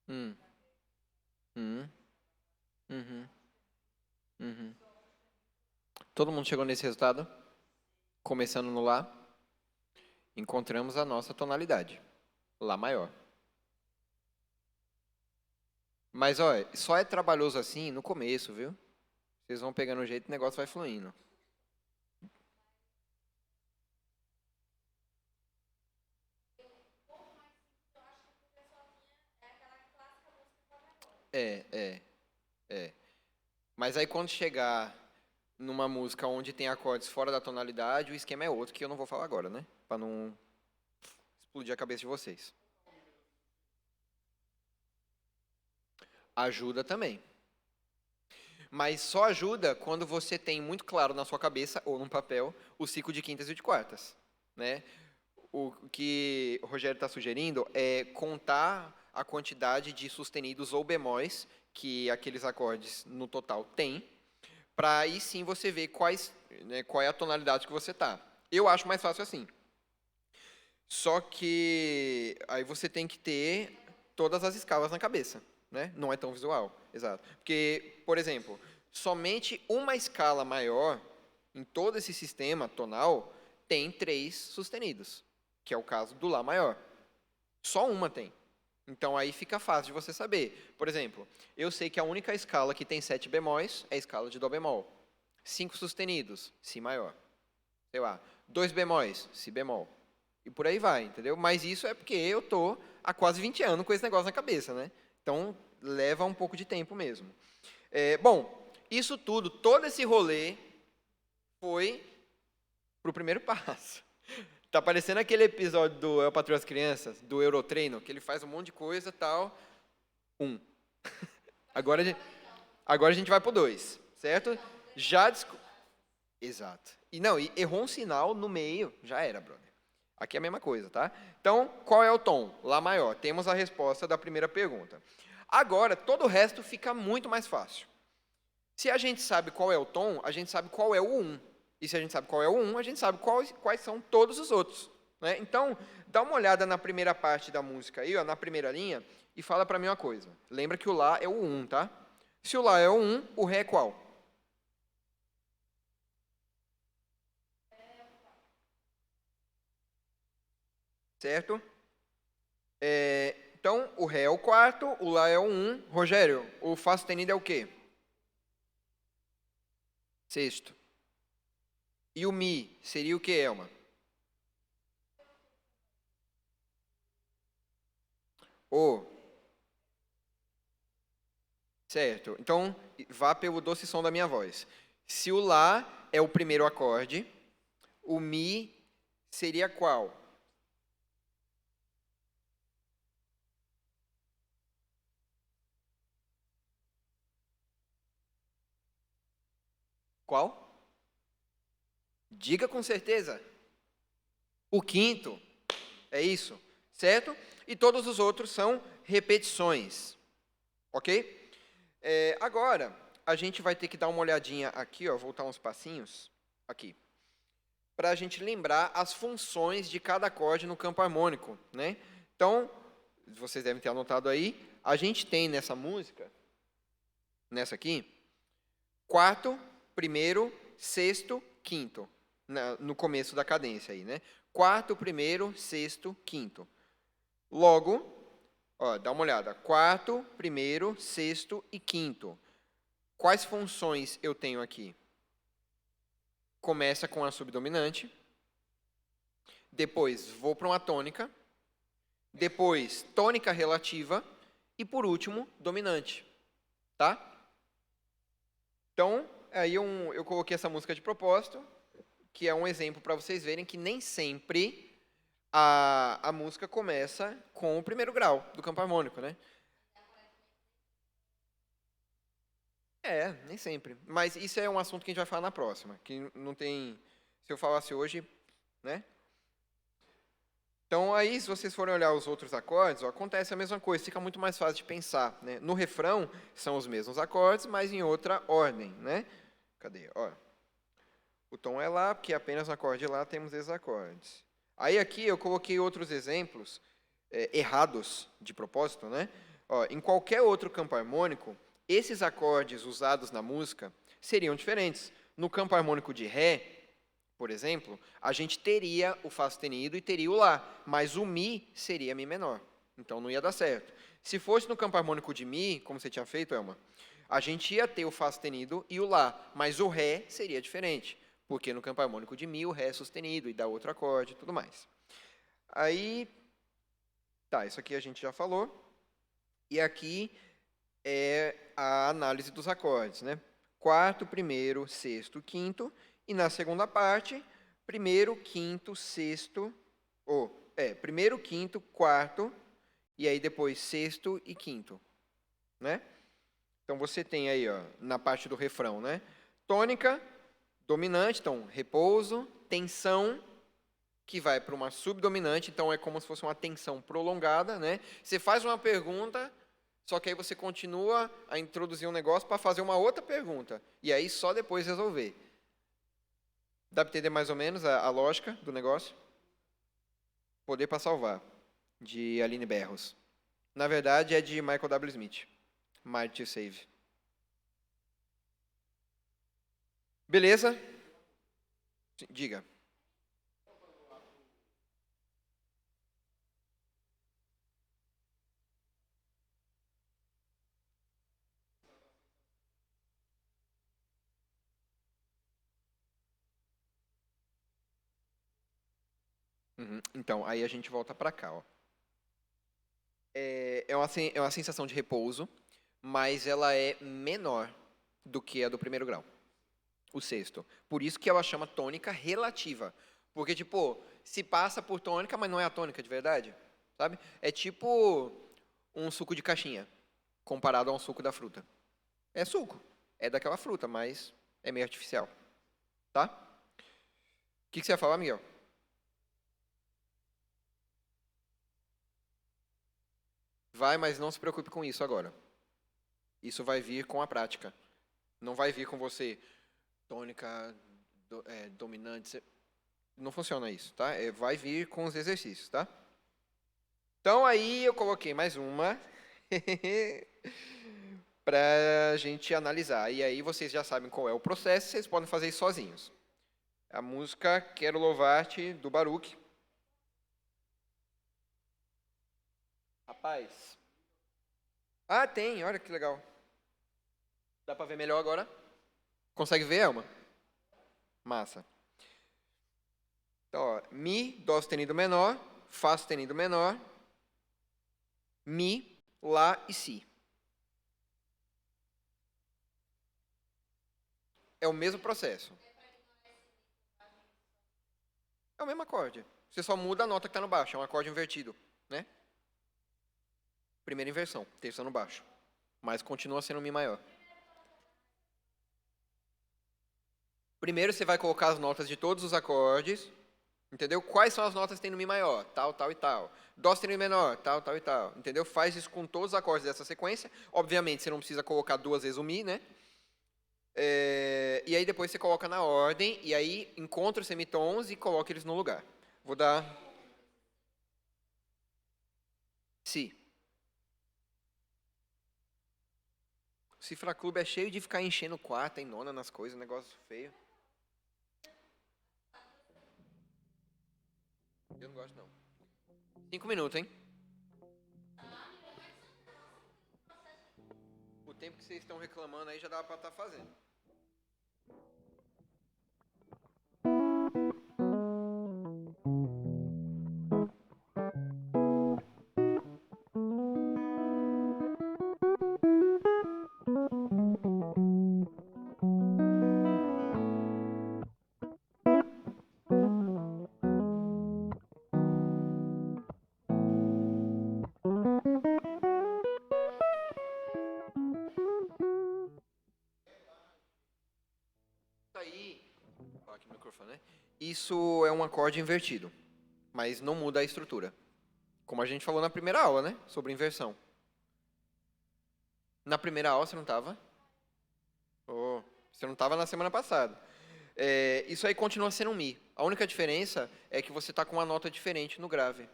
Hum, hum, uhum, uhum. Todo mundo chegou nesse resultado? Começando no Lá, encontramos a nossa tonalidade. Lá maior. Mas, olha, só é trabalhoso assim no começo, viu? Vocês vão pegando o jeito e o negócio vai fluindo. É, é, é. Mas aí quando chegar numa música onde tem acordes fora da tonalidade, o esquema é outro que eu não vou falar agora, né? Pra não explodir a cabeça de vocês. Ajuda também. Mas só ajuda quando você tem muito claro na sua cabeça ou num papel o ciclo de quintas e de quartas, né? O que o Rogério está sugerindo é contar a quantidade de sustenidos ou bemóis que aqueles acordes no total têm, para aí sim você ver qual é a tonalidade que você tá. Eu acho mais fácil assim. Só que aí você tem que ter todas as escalas na cabeça, né? Não é tão visual, exato. Porque, por exemplo, somente uma escala maior em todo esse sistema tonal tem três sustenidos, que é o caso do Lá maior. Só uma tem. Então aí fica fácil de você saber. Por exemplo, eu sei que a única escala que tem sete bemóis é a escala de Dó bemol. Cinco sustenidos, Si maior. Sei lá, dois bemóis, Si bemol. E por aí vai, entendeu? Mas isso é porque eu tô há quase 20 anos com esse negócio na cabeça, né? Então leva um pouco de tempo mesmo. Bom, isso tudo, todo esse rolê foi pro primeiro passo. Tá parecendo aquele episódio do Eu, Patroa e as Crianças, do Eurotreino, que ele faz um monte de coisa e tal. Um. Agora, agora a gente vai pro dois, certo? Já Exato. E não, e errou um sinal no meio, já era, brother. Aqui é a mesma coisa, tá? Então, qual é o tom? Lá maior. Temos a resposta da primeira pergunta. Agora, todo o resto fica muito mais fácil. Se a gente sabe qual é o tom, a gente sabe qual é o um. E se a gente sabe qual é o 1, a gente sabe quais são todos os outros. Né? Então, dá uma olhada na primeira parte da música aí, ó, na primeira linha, e fala para mim uma coisa. Lembra que o Lá é o 1, tá? Se o Lá é o 1, o Ré é qual? Certo? Então, o Ré é o quarto, o Lá é o 1. Rogério, o Fá sustenido é o quê? Sexto. E o Mi seria o que, Elma? O. Certo. Então, vá pelo doce som da minha voz. Se o Lá é o primeiro acorde, o Mi seria qual? Qual? Diga com certeza. O quinto. É isso. Certo? E todos os outros são repetições. Ok? Agora, a gente vai ter que dar uma olhadinha aqui, ó, voltar uns passinhos. Aqui. Para a gente lembrar as funções de cada acorde no campo harmônico, né? Então, vocês devem ter anotado aí, a gente tem nessa música, nessa aqui, quarto, primeiro, sexto, quinto, no começo da cadência aí, né? Quarto, primeiro, sexto, quinto. Logo, ó, dá uma olhada, quarto, primeiro, sexto e quinto. Quais funções eu tenho aqui? Começa com a subdominante, depois vou para uma tônica, depois tônica relativa e, por último, dominante. Tá? Então, aí eu coloquei essa música de propósito, que é um exemplo para vocês verem que nem sempre a música começa com o primeiro grau do campo harmônico, né? Nem sempre. Mas isso é um assunto que a gente vai falar na próxima, que não tem... Se eu falasse hoje, né? Então, aí, se vocês forem olhar os outros acordes, ó, acontece a mesma coisa, fica muito mais fácil de pensar. Né? No refrão, são os mesmos acordes, mas em outra ordem. Né? Cadê? Ó, o tom é Lá, porque apenas no acorde Lá temos esses acordes. Aí, aqui, eu coloquei outros exemplos errados, de propósito. Né? Ó, em qualquer outro campo harmônico, esses acordes usados na música seriam diferentes. No campo harmônico de Ré, por exemplo, a gente teria o Fá sustenido e teria o Lá, mas o Mi seria Mi menor. Então não ia dar certo. Se fosse no campo harmônico de Mi, como você tinha feito, Elma, a gente ia ter o Fá sustenido e o Lá, mas o Ré seria diferente, porque no campo harmônico de Mi o Ré é sustenido e dá outro acorde e tudo mais. Aí, tá, isso aqui a gente já falou. E aqui é a análise dos acordes, né? Quarto, primeiro, sexto, quinto. E na segunda parte, primeiro, quinto, sexto, primeiro, quinto, quarto, e aí depois sexto e quinto, né? Então você tem aí, ó, na parte do refrão, né? Tônica, dominante, então repouso, tensão, que vai para uma subdominante, então é como se fosse uma tensão prolongada, né? Você faz uma pergunta, só que aí você continua a introduzir um negócio para fazer uma outra pergunta, e aí só depois resolver. Dá para entender mais ou menos a lógica do negócio? Poder para Salvar, de Aline Berros. Na verdade, é de Michael W. Smith. Might to Save. Beleza? Diga. Uhum. Então, aí a gente volta para cá. Ó. É uma sensação de repouso, mas ela é menor do que a do primeiro grau, o sexto. Por isso que ela chama tônica relativa. Porque, tipo, se passa por tônica, mas não é a tônica de verdade, sabe? É tipo um suco de caixinha, comparado a um suco da fruta. É suco, é daquela fruta, mas é meio artificial, tá? O que você ia falar, Miguel? Vai, mas não se preocupe com isso agora. Isso vai vir com a prática. Não vai vir com você tônica dominante. Não funciona isso, tá? Vai vir com os exercícios, tá? Então aí eu coloquei mais uma para a gente analisar. E aí vocês já sabem qual é o processo, vocês podem fazer isso sozinhos. A música Quero Louvar-te, do Baruch. Rapaz. Ah, tem, olha que legal. Dá para ver melhor agora? Consegue ver, Elma? Massa. Então, ó, Mi, Dó sustenido menor, Fá sustenido menor, Mi, Lá e Si. É o mesmo processo. É o mesmo acorde. Você só muda a nota que está no baixo. É um acorde invertido, né? Primeira inversão, terça no baixo. Mas continua sendo um Mi maior. Primeiro você vai colocar as notas de todos os acordes. Entendeu? Quais são as notas que tem no Mi maior? Tal, tal e tal. Dó sustenido menor, tal, tal e tal. Entendeu? Faz isso com todos os acordes dessa sequência. Obviamente, você não precisa colocar duas vezes o Mi, né? E aí depois você coloca na ordem, e aí encontra os semitons e coloca eles no lugar. Vou dar... Si. O Cifra Clube é cheio de ficar enchendo quarta e nona nas coisas, negócio feio. Eu não gosto, não. 5 minutos, hein? O tempo que vocês estão reclamando aí já dá pra estar fazendo. Aí, aqui no microfone, né? Isso é um acorde invertido, mas não muda a estrutura. Como a gente falou na primeira aula, né? Sobre inversão. Na primeira aula você não estava? Oh, você não estava na semana passada. Isso aí continua sendo um Mi. A única diferença é que você está com uma nota diferente no grave.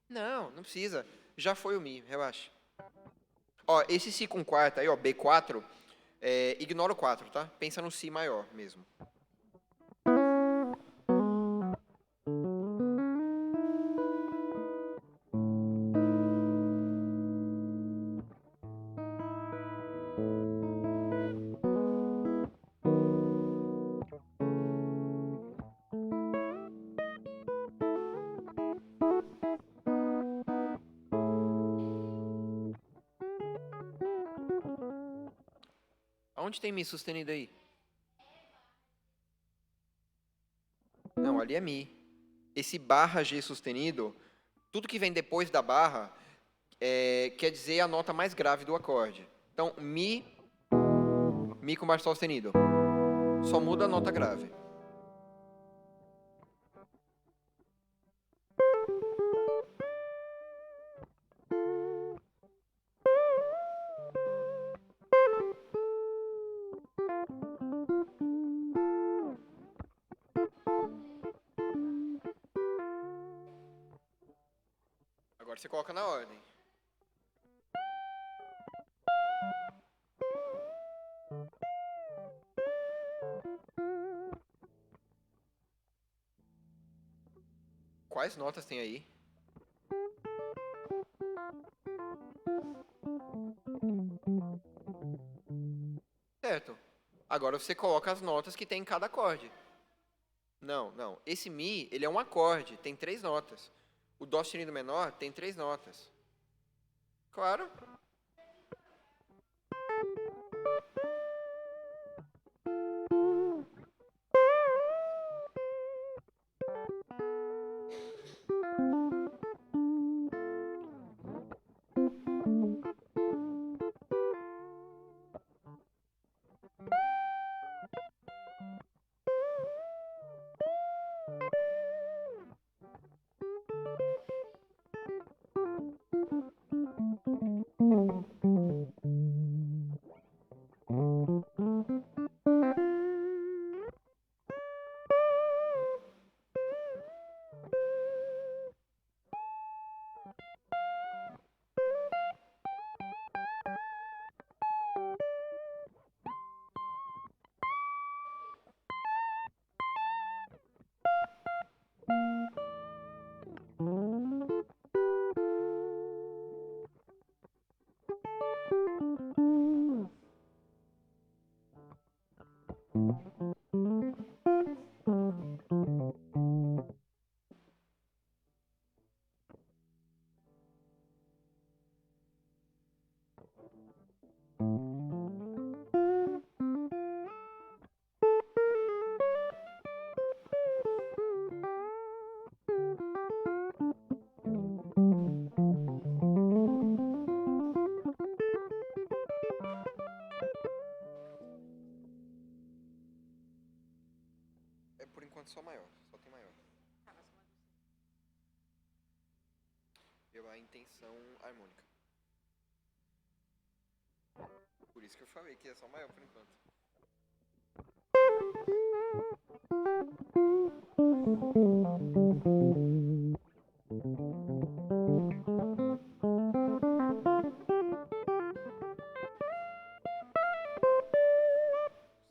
Não, não precisa. Já foi o Mi, relaxa. Ó, esse Si com quarta aí, ó, B4, ignora o 4, tá? Pensa no Si maior mesmo. Aonde tem Mi sustenido aí? Não, ali é Mi. Esse barra G sustenido, tudo que vem depois da barra quer dizer a nota mais grave do acorde. Então, Mi com baixo sol sustenido. Só muda a nota grave. Agora você coloca na ordem. Quais notas tem aí? Certo. Agora você coloca as notas que tem em cada acorde. Não, não. Esse Mi, ele é um acorde, tem 3 notas. O Dó sustenido menor tem 3 notas. Claro. É por enquanto só maior, só tem maior. Pela intenção harmônica. Por isso que eu falei que é só maior por enquanto.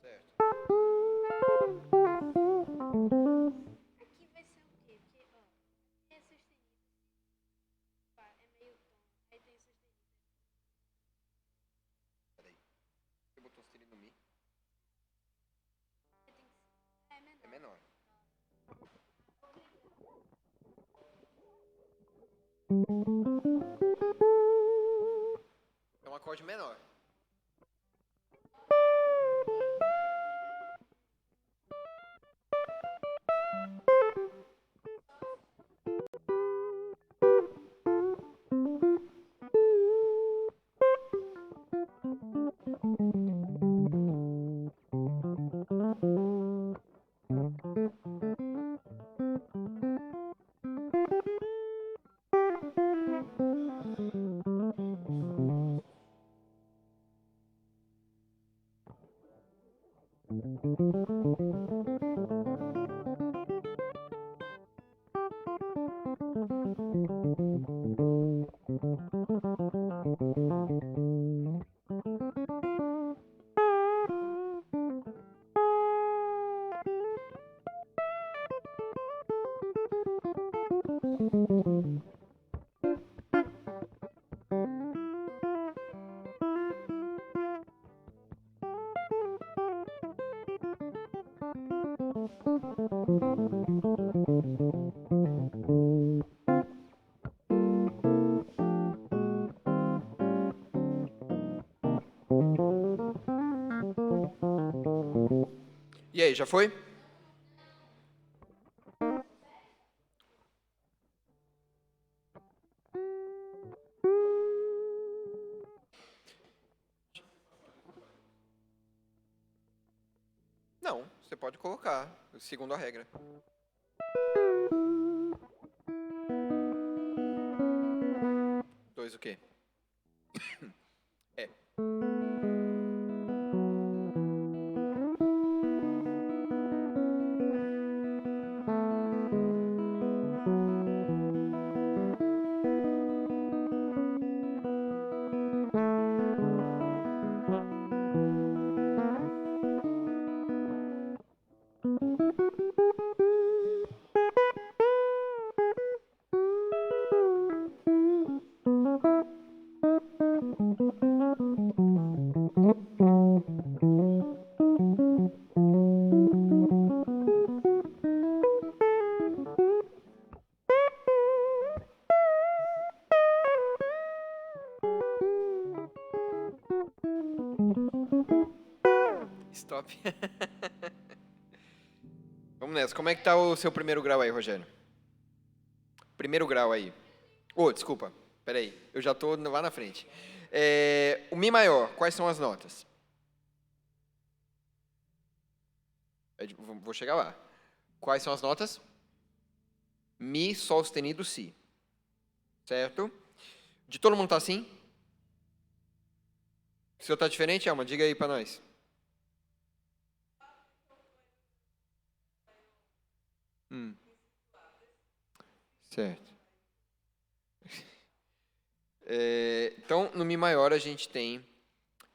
Certo. Aqui vai ser o quê? Porque, ó, é sustenido. Pá, é meio tom. Aí tem sustenido. Peraí. Você botou sustenido no Mi? Aí tem que... É menor. É menor. É um acorde menor. E aí, já foi? Não, você pode colocar, segundo a regra. Dois o quê? É. Stop. Vamos nessa. Como é que tá o seu primeiro grau aí, Rogério? Primeiro grau aí. Oh, desculpa. Peraí. Eu já tô lá na frente. O Mi maior, quais são as notas? Vou chegar lá. Quais são as notas? Mi, Sol sustenido, Si. Certo? De todo mundo tá assim? O seu tá diferente, Alma? Diga aí pra nós. Certo. Então, no Mi maior a gente tem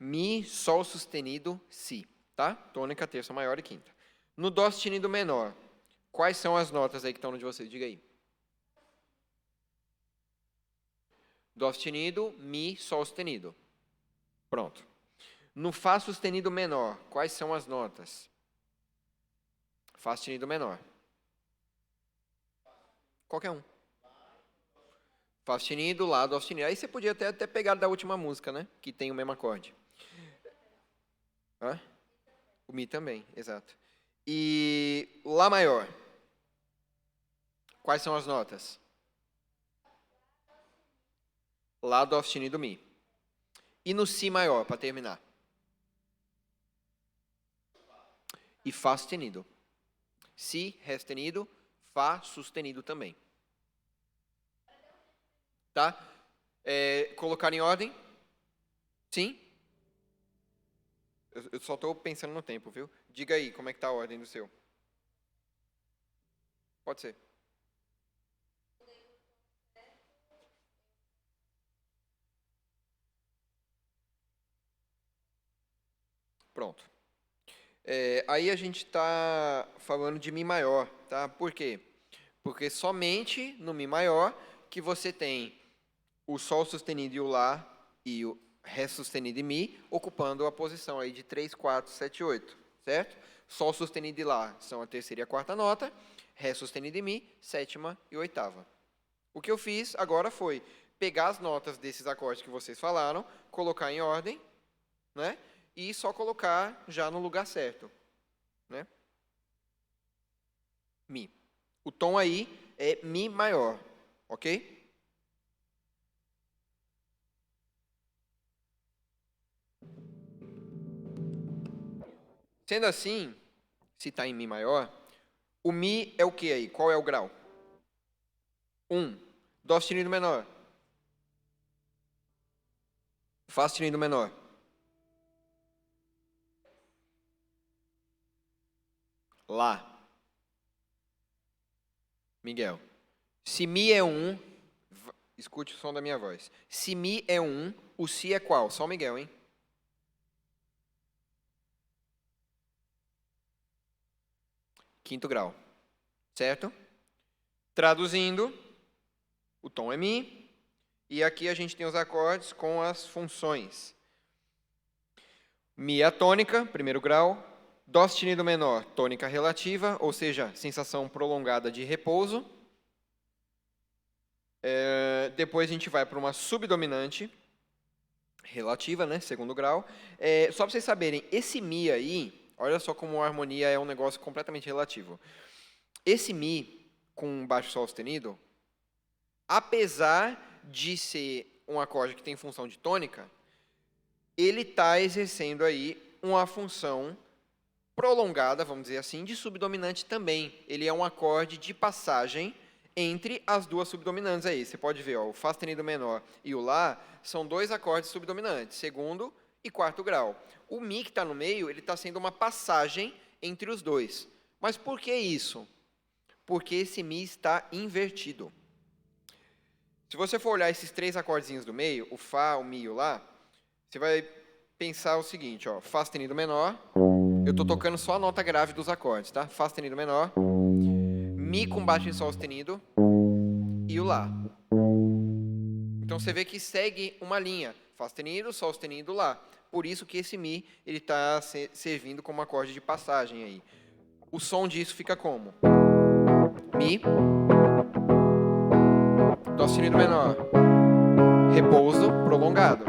Mi, Sol sustenido, Si. Tá? Tônica, terça maior e quinta. No Dó sustenido menor, quais são as notas aí que estão no de vocês? Diga aí. Dó sustenido, Mi, Sol sustenido. Pronto. No Fá sustenido menor, quais são as notas? Fá sustenido menor. Qualquer um. Fá sustenido, Lá, Dó sustenido. Aí você podia até pegar da última música, né? Que tem o mesmo acorde. Hã? O Mi também, exato. E Lá maior. Quais são as notas? Lá, Dó sustenido, Mi. E no Si maior, para terminar? E Fá sustenido. Si, Ré sustenido, Fá sustenido também. Tá? Colocar em ordem? Sim? Eu só estou pensando no tempo, viu? Diga aí, como é que tá a ordem do seu? Pode ser. Pronto. Aí a gente está falando de Mi maior, tá? Por quê? Porque somente no Mi maior que você tem o Sol sustenido e o Lá e o Ré sustenido e Mi ocupando a posição aí de 3, 4, 7, 8, certo? Sol sustenido e Lá são a terceira e a quarta nota, Ré sustenido e Mi, sétima e oitava. O que eu fiz agora foi pegar as notas desses acordes que vocês falaram, colocar em ordem, né? E só colocar já no lugar certo, né? Mi. O tom aí é Mi maior, ok? Sendo assim, se está em Mi maior, o Mi é o que aí? Qual é o grau? 1. Dó sustenido menor. Fá sustenido menor. Lá. Miguel. Se Mi é 1, escute o som da minha voz. Se Mi é 1, o Si é qual? Só o Miguel, hein? Quinto grau. Certo? Traduzindo, o tom é Mi. E aqui a gente tem os acordes com as funções. Mi é a tônica, primeiro grau. Dó sustenido menor, tônica relativa, ou seja, sensação prolongada de repouso. Depois a gente vai para uma subdominante relativa, né, segundo grau. Só para vocês saberem, esse Mi aí, olha só como a harmonia é um negócio completamente relativo. Esse Mi com baixo Sol sustenido, apesar de ser um acorde que tem função de tônica, ele está exercendo aí uma função prolongada, vamos dizer assim, de subdominante também. Ele é um acorde de passagem entre as duas subdominantes aí. Você pode ver, ó, o Fá sustenido menor e o Lá são dois acordes subdominantes, segundo e quarto grau. O Mi que está no meio, ele está sendo uma passagem entre os dois. Mas por que isso? Porque esse Mi está invertido. Se você for olhar esses três acordezinhos do meio, o Fá, o Mi e o Lá, você vai pensar o seguinte, ó, Fá sustenido menor, eu estou tocando só a nota grave dos acordes, tá? Fá sustenido menor, Mi com baixo em Sol sustenido e o Lá. Então você vê que segue uma linha, Fá sustenido, Sol sustenido, Lá. Por isso que esse Mi ele está servindo como acorde de passagem aí. O som disso fica como? Mi, Dó sustenido menor, repouso prolongado,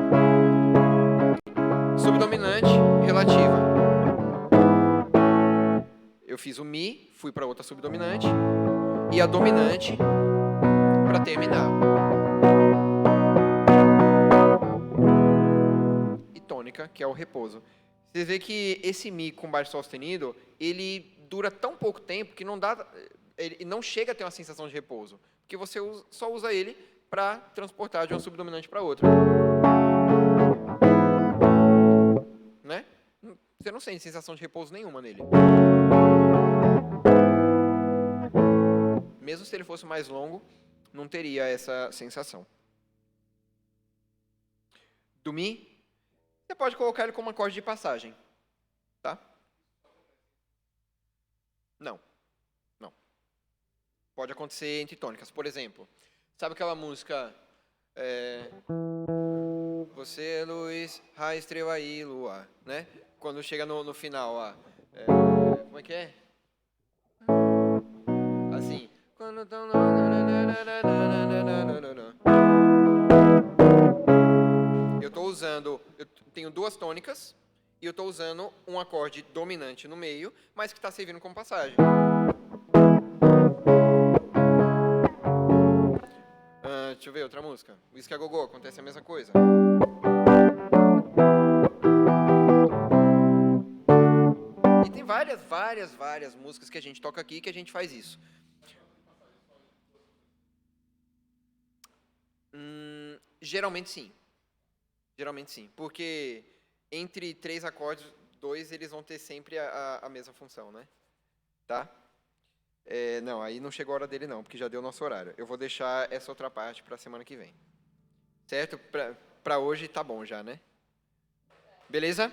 subdominante relativa. Eu fiz o Mi, fui para outra subdominante e a dominante para terminar. E tônica, que é o repouso. Você vê que esse Mi com baixo Sol sustenido, ele dura tão pouco tempo que não dá, ele não chega a ter uma sensação de repouso, porque você só usa ele para transportar de uma subdominante para outra. Né? Você não sente sensação de repouso nenhuma nele. Mesmo se ele fosse mais longo, não teria essa sensação. Do Mi, você pode colocar ele como acorde de passagem. Tá? Não. Não. Pode acontecer entre tônicas. Por exemplo, sabe aquela música... Você é luz, raio, estrela e lua, né? Quando chega no final, como é que é? Eu tenho duas tônicas e eu estou usando um acorde dominante no meio, mas que está servindo como passagem. Deixa eu ver outra música. Whisky a Gogô, acontece a mesma coisa. E tem várias músicas que a gente toca aqui que a gente faz isso. Geralmente sim. Geralmente sim. Porque entre 3 acordes, 2 eles vão ter sempre a mesma função, né? Tá? Não, aí não chegou a hora dele não, porque já deu o nosso horário. Eu vou deixar essa outra parte para a semana que vem. Certo? Para hoje tá bom já, né? Beleza?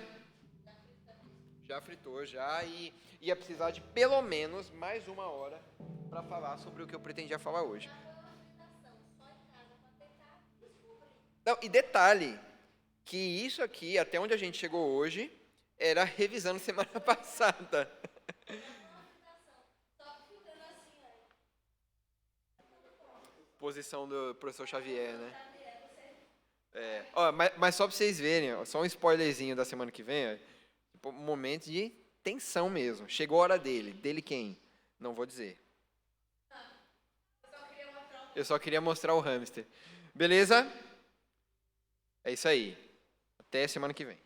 Já fritou, já. E ia precisar de pelo menos mais 1 hora para falar sobre o que eu pretendia falar hoje. Não, e detalhe, que isso aqui, até onde a gente chegou hoje, era revisando semana passada. Posição do professor Xavier, né? Ó, mas só para vocês verem, ó, só um spoilerzinho da semana que vem, ó, tipo, um momento de tensão mesmo. Chegou a hora dele. Dele quem? Não vou dizer. Eu só queria mostrar o hamster. Beleza? É isso aí. Até semana que vem.